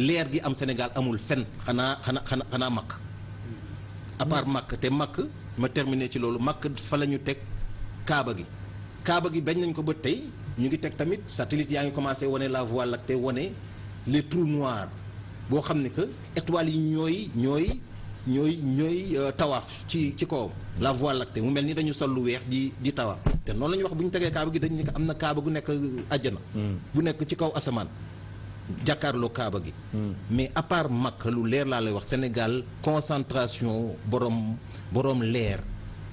leer gi am Sénégal amul fenn xanaa Makka à part Makka te Makka ma terminé ci loolu Makka fa la ñu teg Kaaba gi bañ nañ ko ba tey ñu ngi teg tamit satellite yaa ngi commencé wane la Voie lactée wane les trous noirs boo xam ne que étoiles yi ñooy tawaaf ci kawam la Voie lactée mu mel ni dañu sol lu weex di tawaaf te noonu la ñuy wax bu ñu tegee Kaaba gi dañ ne am na Kaaba gu nekk àjjana bu nekk ci kaw asamaan jàkkaarloo Kaaba gi mais à part Makka lu leer laa lay wax Sénégal concentration borom leer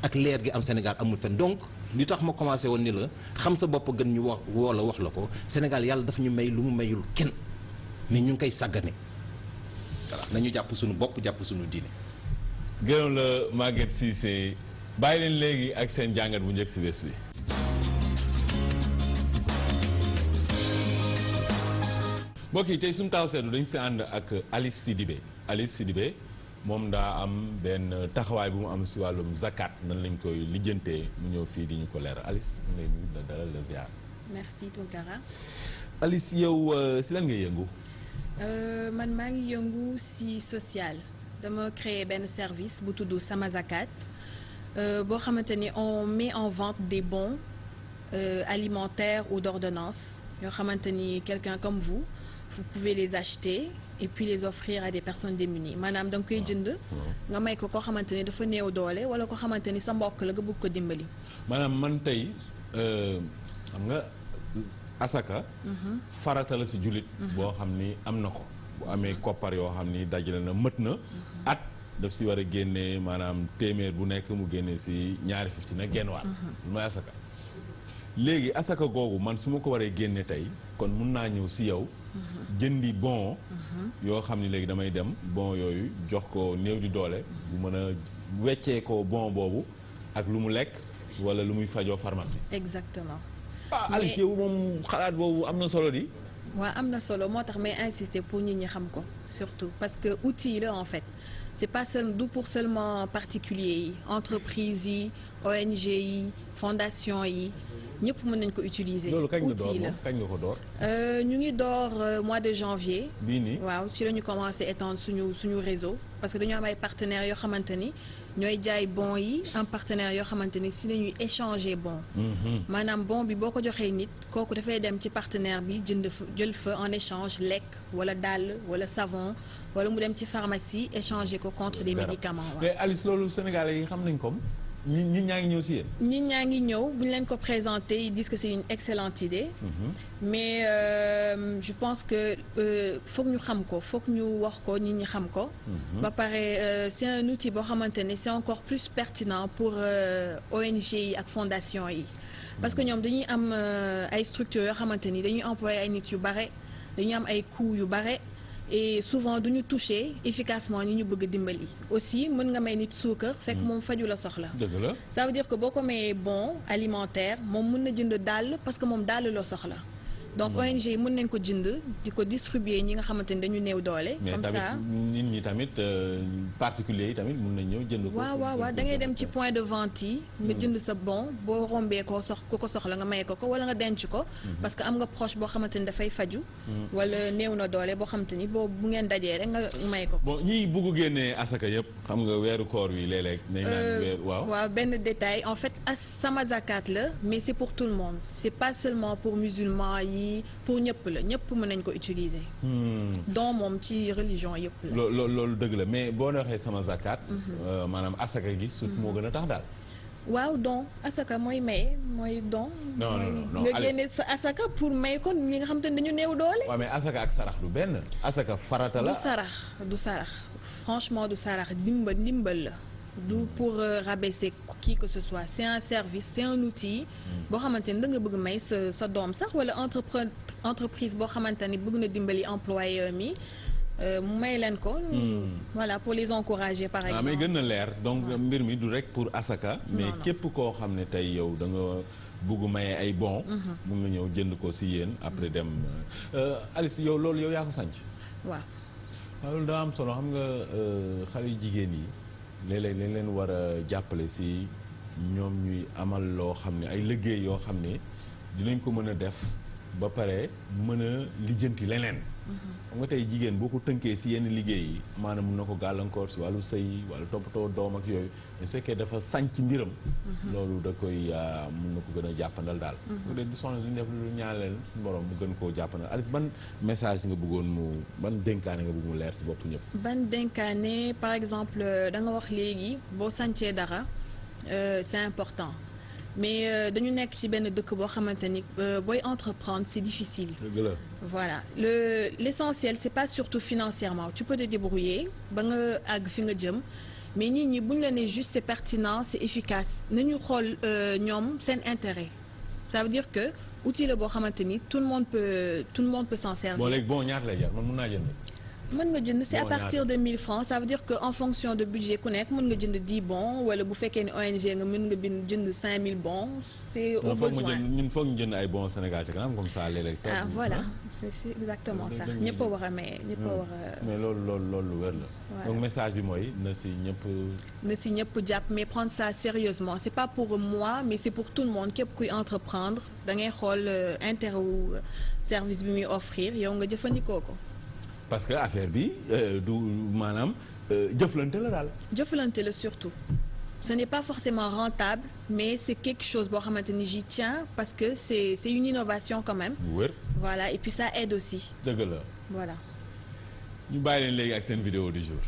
ak leer gi am Sénégal amul fenn donc li tax ma commencé woon ni la xam sa bopp gën ñu wax la ko Sénégal yàlla dafa ñu may lu mu mayul kenn mais ñu ngi koy sàggane voilà nañu jàpp suñu bopp jàpp suñu diine. gërëm la Maguette Cissé bàyyi leen léegi ak seen jàngat bu njëkk si bés bi. mbokk yi tey suñu taw seetlu dañu si ànd ak Alice Sidibé moom daa am benn taxawaay bu mu am si wàllum zakat nan lañ koy lijjantee mu ñëw fii di ñu ko leer Alice mu ngi nuyu dalal la ziar. merci Tounkara. Alice yow si lan ngay yëngu. man maa ngi yëngu si social dama créer benn service bu tudd Sama Zakat boo xamante ni on met en vente des bons alimentaires ou d'ordonnance yoo xamante ni quelqu'un comme vous pouvez les acheter et puis les offrir à des personnes démunies maanaam da nga koy jënd nga may ko koo xamante ni dafa néew doole wala koo xamante ni sa mbokk la nga bëgg ko dimbali. maanaam man tey xam nga asaka farata la si jullit boo xam ni am na ko bu amee koppar yoo xam ni dajale na mët na at daf si war a génnee maanaam téeméer bu nekk mu génnee si ñaari fifti na genn waat mooy asaka léegi asaka googu man su ma ko waree génne tey kon mun naa ñëw si yow jëndi bon yoo xam ni léegi damay dem bon yooyu jox ko néew di doole bu mën a weccee ko bon boobu ak lu mu lekk wala lu muy fajoo pharmacie. exactement. Alice yow moom xalaat boobu am na solo di. waaw am na solo moo tax may insister pour nit ñi xam ko surtout parce que outil la en fait c'est pas du pour seulement particuliers yi entreprises yi ONG yi fondation yi ñëpp mën nañ ko utiliser. loolu kañ nga door moom kañ nga ko door. ñu ngi door mois de janvier. bii nii waaw ci la ñu commencé étendre suñu réseau parce que dañu am ay partenaires yoo xamante ni ñooy jaay bon yi am partenaires yoo xamante ni si la ñuy échanger bon. maanaam bon bi boo ko joxee nit kooku dafay dem ci partenaire bi jël fa en échange lekk wala dàll wala savon wala mu dem ci pharmacie échanger ko contre des médicaments. waaw mais Alice loolu Sénégalais yi xam nañ ko. ñi ñaa ngi ñëw si yéen. ñi ñaa ngi ñëw bu ñu leen ko présenter ils disent que c'est une excellente idée. mais je pense que foog ñu xam ko foog ñu wax ko nit ñi xam ko. ba pare c'est un outil boo xamante ne c'est encore plus pertinent pour ONG yi ak fondation yi. parce que ñoom dañuy am ay structures yoo xamante ni dañuy employer ay nit yu bare dañuy am ay coûts yu bare. et souvent duñu toucher efficacement ñi ñu bëgg dimbali aussi mën nga may nit suukar fekk moom faju la soxla. dëgg la ça veut dire que boo ko mayee bon alimentaire moom mën na jënd dàll parce que moom dàll la soxla. donc ONG yi mën nañ ko jënd di ko distribuer ñi nga xamante ni dañu néew doole. comme ça mais nit ñi tamit particuliers yi tamit mën nañ ñëw jënd ko. waaw da ngay dem ci point de vente yi. nga jënd sa bon boo rombee ku ko soxla nga may ko wala nga denc ko. parce que am nga proche boo xamante ni dafay faju wala néew na doole boo xamante ni boo bu ngeen dajee rek nga may ko. bon ñiy bugg génnee asaka yëpp xam nga weeru koor wi léeg-léeg. nañ naan weer waaw benn détail en fait sama zakat la mais c'est pour tout le monde c'est pas seulement pour musulmans yi. pour ñëpp la ñëpp mën nañ ko utiliser. don moom ci religion yëpp la. loolu dëgg la mais boo waxee sama zakat. maanaam asaka gi surtout moo gën a tax daal. waaw don asaka mooy maye mooy don. non nga génne sa asaka pour may ko ñi nga xam te ne dañu néew doole. waaw mais asaka ak sarax du benn. asaka farata la du sarax franchement du sarax ndimbal la. du pour rabaisser qui que ce soit c'est un service c'est un outil boo xamante ni da nga bëgg may sa doom sax wala entreprise boo xamante ni bëgg na dimbali employeur mi mu may leen ko voilà pour les encourager par exemple. mais gën na leer donc mbir mi du rek pour asaka mais képp koo xam ne tey yow da nga bëgg maye ay bon mu nga ñëw jënd ko si yéen après dem Alice yow loolu yow yaa ko sànc waaw loolu daa am solo xam nga xale yu jigéen yi léeg-léeg lañ leen war a jàppale si ñoom ñuy amal loo xam ne ay liggéey yoo xam ne dinañ ko mën a def ba pare mën a lijjanti leneen xam nga tey jigéen boo ko tënkee si yenn liggéey yi maanaam mun na ko gàllankoor si wàllu sëy wàllu toppatoo doom ak yooyu mais su fekkee dafa sànc mbiram loolu da koy mun na ko gën a jàppandal daal bu dee du soxna duñu def lu ñaaneel suñu borom mu gën koo jàppandal Alice ban message nga bëggoon ban dénkaane nga bëgg mu leer si bopp ñëpp ban dénkaane par exemple da nga wax léegi boo sàncee dara c'est important mais dañu nekk ci benn dëkk boo xamante ni booy entreprendre c'est difficile. dëgg la. voilà l'essentiel c'est pas surtout financièrement tu peux te débrouiller ba nga àgg fi nga jëm mais nit ñi bu ñu la nee juste c'est pertinent c'est efficace nañu xool ñoom seen intérêt ça veut dire que outil la boo xamante ni tout le monde peut s'en servir. bon léegi bon ñaata lay jar man mën naa jënd. mën nga jënd c'est à partir de 1000 francs ça veut dire que en fonction de budget ku nekk mën nga jënd 10 bons wala bu fekkee ne ONG nga mën nga jënd 5000 bons c'est au besoin ñun foog ñu jënd ay bons Sénégal ci kanam comme ça léeg-léeg ah voilà c'est exactement ça ñëpp a war a maye ñëpp a war a mais loolu lu wér la donc message bi mooy na si ñëpp jàpp mais prendre ça sérieusement c'est pas pour moi mais c'est pour tout le monde képp kuy entreprendre da ngay xool intérêt wu service bi muy offrir yow nga jëfandikoo ko parce que affaire bi du maanaam jëflante la daal. jëflante la surtout ce n'est pas forcément rentable mais c'est quelque chose boo xamante ni j'y tiens parce que c'est une innovation quand même. wër. voilà et puis ça aide aussi. dëgg la. voilà. ñu bàyyi leen léegi ak seen vidéo du jour.